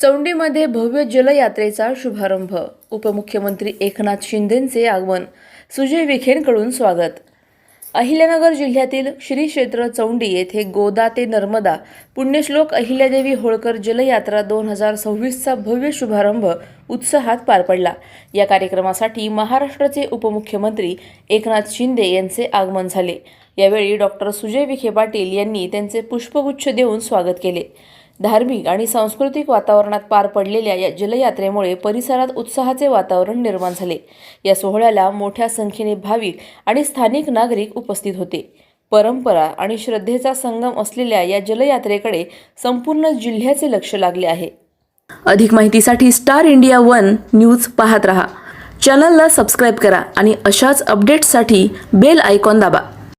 चौंडीमध्ये भव्य जलयात्रेचा शुभारंभ. उपमुख्यमंत्री एकनाथ शिंदेंचे आगमन. सुजय विखेंकडून स्वागत. अहिल्यानगर जिल्ह्यातील श्री क्षेत्र चौंडी येथे गोदा ते नर्मदा पुण्यश्लोक अहिल्यादेवी होळकर जलयात्रा 2026चा भव्य शुभारंभ उत्साहात पार पडला. या कार्यक्रमासाठी महाराष्ट्राचे उपमुख्यमंत्री एकनाथ शिंदे यांचे आगमन झाले. यावेळी डॉक्टर सुजय विखे पाटील यांनी त्यांचे पुष्पगुच्छ देऊन स्वागत केले. धार्मिक आणि सांस्कृतिक वातावरणात पार पडलेल्या या जलयात्रेमुळे परिसरात उत्साहाचे वातावरण निर्माण झाले. या सोहळ्याला मोठ्या संख्येने भाविक आणि स्थानिक नागरिक उपस्थित होते. परंपरा आणि श्रद्धेचा संगम असलेल्या या जलयात्रेकडे संपूर्ण जिल्ह्याचे लक्ष लागले आहे. अधिक माहितीसाठी स्टार इंडिया 1 न्यूज पाहत रहा. चॅनलला सबस्क्राईब करा आणि अशाच अपडेट्ससाठी बेल आयकॉन दाबा.